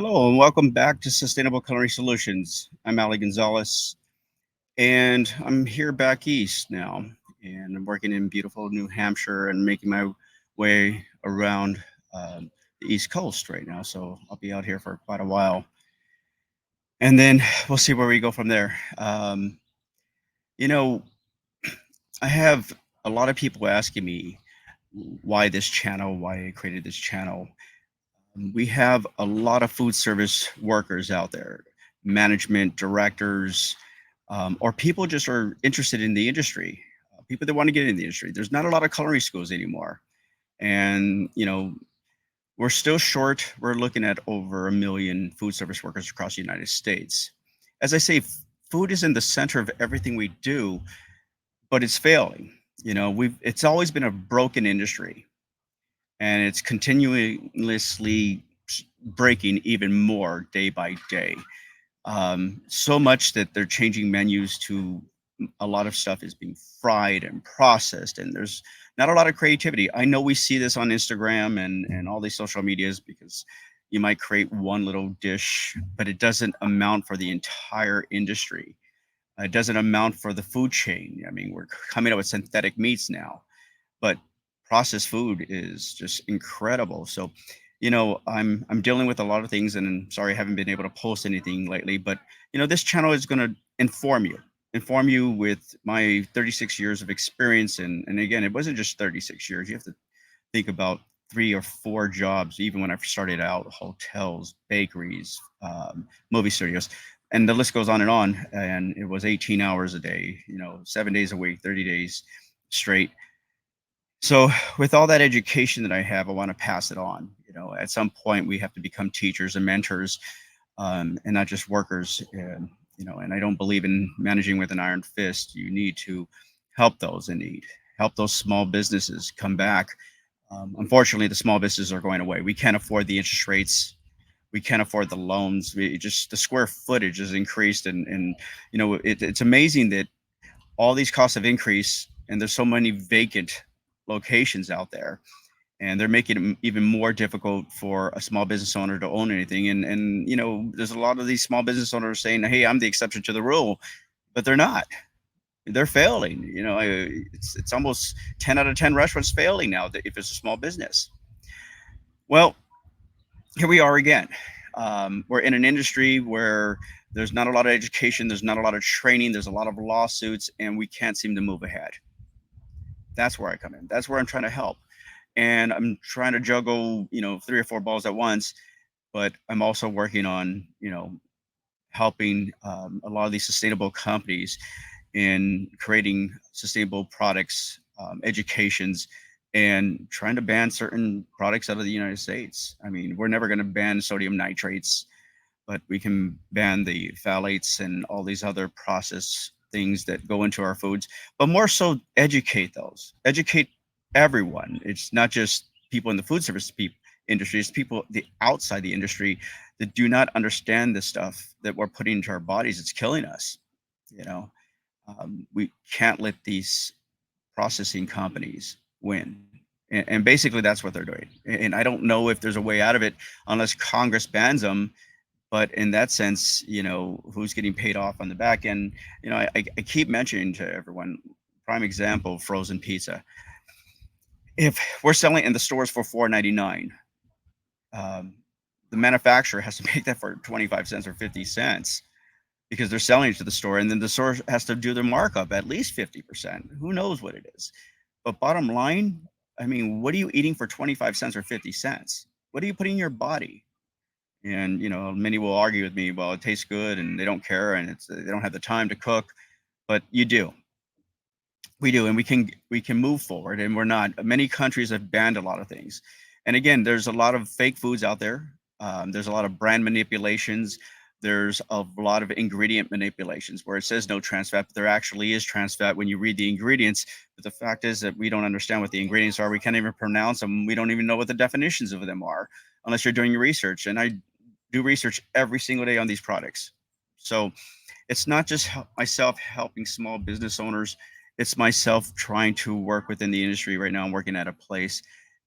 Hello and welcome back to Sustainable Culinary Solutions. I'm Ali Gonzalez, and I'm here back east now, and I'm working in beautiful New Hampshire and making my way around the East Coast right now. So I'll be out here for quite a while, and then we'll see where we go from there. You know, I have a lot of people asking me why this channel, why I created this channel. We have a lot of food service workers out there, management, directors, or people just are interested in the industry, people that want to get in the industry. There's not a lot of culinary schools anymore. And, we're still short. We're looking at over 1 million food service workers across the United States. As I say, food is in the center of everything we do, but it's failing. It's always been a broken industry, and it's continuously breaking even more day by day. So much that they're changing menus to a lot of stuff is being fried and processed, and there's not a lot of creativity. I know we see this on Instagram and all these social medias because you might create one little dish, but it doesn't amount for the entire industry. It doesn't amount for the food chain. I mean, we're coming up with synthetic meats now, but processed food is just incredible. So, I'm dealing with a lot of things, and I'm sorry I haven't been able to post anything lately. But this channel is going to inform you with my 36 years of experience, and again, it wasn't just 36 years. You have to think about 3 or 4 jobs, even when I started out: hotels, bakeries, movie studios, and the list goes on and on. And it was 18 hours a day, 7 days a week, 30 days straight. So, with all that education that I have, I want to pass it on. At some point, we have to become teachers and mentors, and not just workers. And I don't believe in managing with an iron fist. You need to help those in need, help those small businesses come back. Unfortunately, the small businesses are going away. We can't afford the interest rates. We can't afford the loans. The square footage has increased, and it's amazing that all these costs have increased, and there's so many vacant locations out there, and they're making it even more difficult for a small business owner to own anything. And there's a lot of these small business owners saying, hey, I'm the exception to the rule, but they're not. They're failing. It's almost 10 out of 10 restaurants failing now if it's a small business. Well, here we are again. We're in an industry where there's not a lot of education, there's not a lot of training, there's a lot of lawsuits, and we can't seem to move ahead. That's where I come in. That's where I'm trying to help. And I'm trying to juggle, 3 or 4 balls at once, but I'm also working on, helping a lot of these sustainable companies in creating sustainable products, educations, and trying to ban certain products out of the United States. I mean, we're never going to ban sodium nitrates, but we can ban the phthalates and all these other processed things that go into our foods, but more so educate everyone. It's not just people in the food service industry, it's people outside the industry that do not understand the stuff that we're putting into our bodies. It's killing us. You know, we can't let these processing companies win. And basically, that's what they're doing. And I don't know if there's a way out of it unless Congress bans them. But in that sense, who's getting paid off on the back end? I keep mentioning to everyone, prime example, frozen pizza. If we're selling it in the stores for $4.99, um, the manufacturer has to make that for 25 cents or 50 cents because they're selling it to the store, and then the store has to do their markup at least 50%. Who knows what it is? But bottom line, I mean, what are you eating for 25 cents or 50 cents? What are you putting in your body? And many will argue with me, well, it tastes good and they don't care, and they don't have the time to cook. But you do. We do, and we can move forward, and we're not. Many countries have banned a lot of things. And again, there's a lot of fake foods out there. There's a lot of brand manipulations. There's a lot of ingredient manipulations where it says no trans fat, but there actually is trans fat when you read the ingredients. But the fact is that we don't understand what the ingredients are. We can't even pronounce them. We don't even know what the definitions of them are unless you're doing your research. And I do research every single day on these products. So it's not just myself helping small business owners. It's myself trying to work within the industry. Right now I'm working at a place,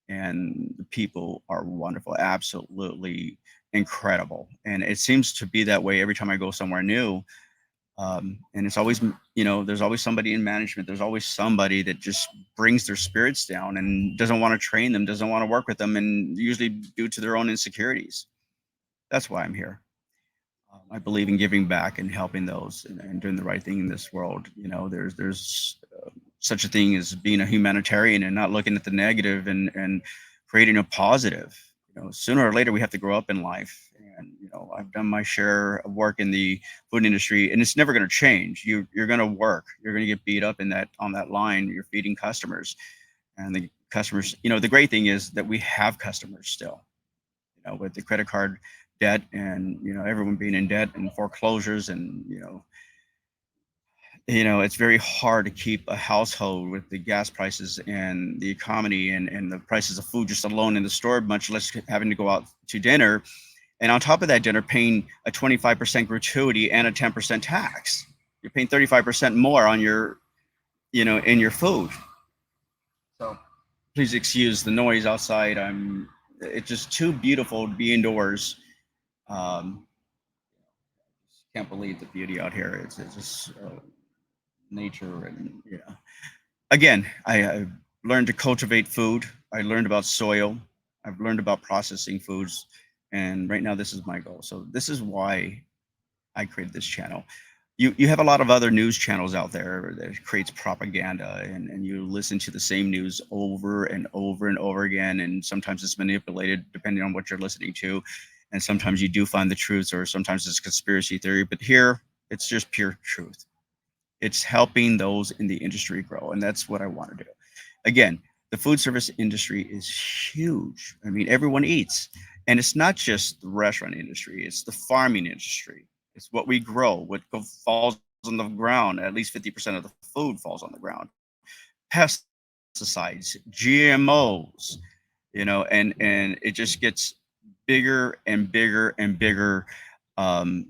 and the people are wonderful, absolutely incredible. And it seems to be that way every time I go somewhere new. And it's always, there's always somebody in management. There's always somebody that just brings their spirits down and doesn't want to train them, doesn't want to work with them, and usually due to their own insecurities. That's why I'm here. I believe in giving back and helping those and doing the right thing in this world. There's such a thing as being a humanitarian and not looking at the negative and creating a positive. Sooner or later we have to grow up in life. And I've done my share of work in the food industry, and it's never going to change. You're going to work. You're going to get beat up on that line. You're feeding customers, and the customers. The great thing is that we have customers still. With the credit card debt and everyone being in debt and foreclosures and it's very hard to keep a household with the gas prices and the economy and the prices of food just alone in the store, much less having to go out to dinner. And on top of that dinner, paying a 25% gratuity and a 10% tax. You're paying 35% more on your, in your food. So please excuse the noise outside. It's just too beautiful to be indoors. Can't believe the beauty out here. It's just nature, and again, I learned to cultivate food. I learned about soil. I've learned about processing foods, and right now this is my goal. So this is why I created this channel. You have a lot of other news channels out there that creates propaganda, and you listen to the same news over and over and over again, and sometimes it's manipulated depending on what you're listening to, and sometimes you do find the truth, or sometimes it's conspiracy theory, but here it's just pure truth. It's helping those in the industry grow, and that's what I want to do. Again, the food service industry is huge. I mean, everyone eats, and it's not just the restaurant industry, it's the farming industry. It's what we grow, what falls on the ground. At least 50% of the food falls on the ground. Pesticides, GMOs, and it just gets bigger and bigger and bigger. The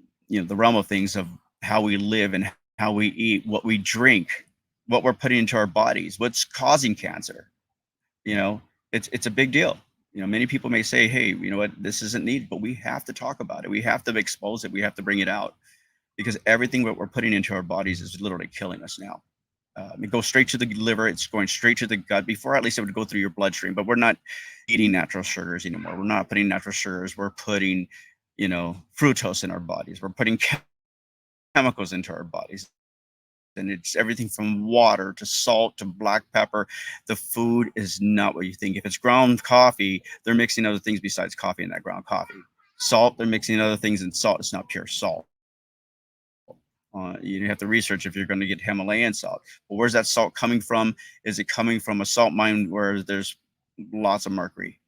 realm of things of how we live and how we eat, what we drink, what we're putting into our bodies, what's causing cancer. It's a big deal. Many people may say, hey, you know what, this isn't needed, but we have to talk about it. We have to expose it. We have to bring it out, because everything that we're putting into our bodies is literally killing us now. It goes straight to the liver. It's going straight to the gut. Before, at least, it would go through your bloodstream, but we're not eating natural sugars anymore. We're not putting natural sugars. We're putting, fructose in our bodies. We're putting chemicals into our bodies. And it's everything from water to salt to black pepper. The food is not what you think. If it's ground coffee, they're mixing other things besides coffee in that ground coffee. Salt, they're mixing other things in salt. It's not pure salt. You have to research if you're going to get Himalayan salt. But where's that salt coming from? Is it coming from a salt mine where there's lots of mercury?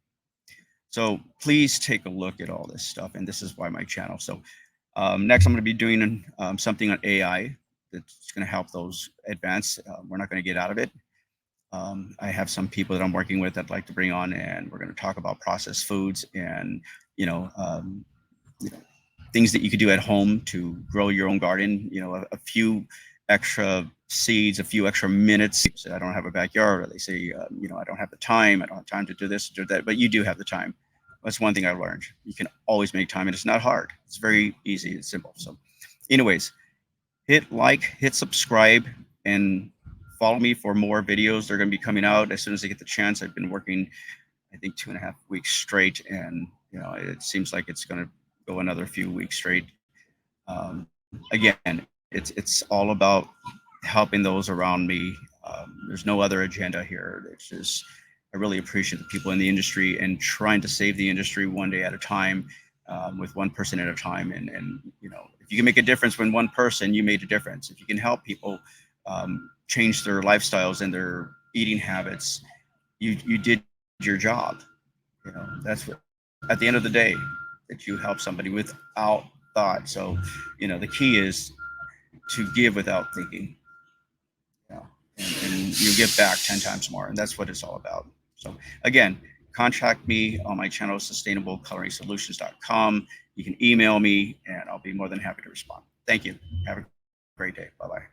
So please take a look at all this stuff. And this is why my channel. So next, I'm going to be doing something on AI. That's going to help those advance. We're not going to get out of it. I have some people that I'm working with that I'd like to bring on, and we're going to talk about processed foods and things that you could do at home to grow your own garden. A few extra seeds, a few extra minutes. I don't have a backyard, or they say I don't have the time. I don't have time to do this, do that. But you do have the time. That's one thing I learned. You can always make time, and it's not hard. It's very easy and simple. So, anyways. Hit like, hit subscribe, and follow me for more videos. They're going to be coming out as soon as I get the chance. I've been working, I think, 2.5 weeks straight, and it seems like it's going to go another few weeks straight. Again, it's all about helping those around me. There's no other agenda here. It's just I really appreciate the people in the industry and trying to save the industry one day at a time. With one person at a time, and if you can make a difference when one person, you made a difference. If you can help people change their lifestyles and their eating habits, you did your job. That's what, at the end of the day, that you help somebody without thought. So the key is to give without thinking, and you give back 10 times more, and that's what it's all about. So again, contact me on my channel, sustainablecolorsolutions.com. You can email me, and I'll be more than happy to respond. Thank you. Have a great day. Bye-bye.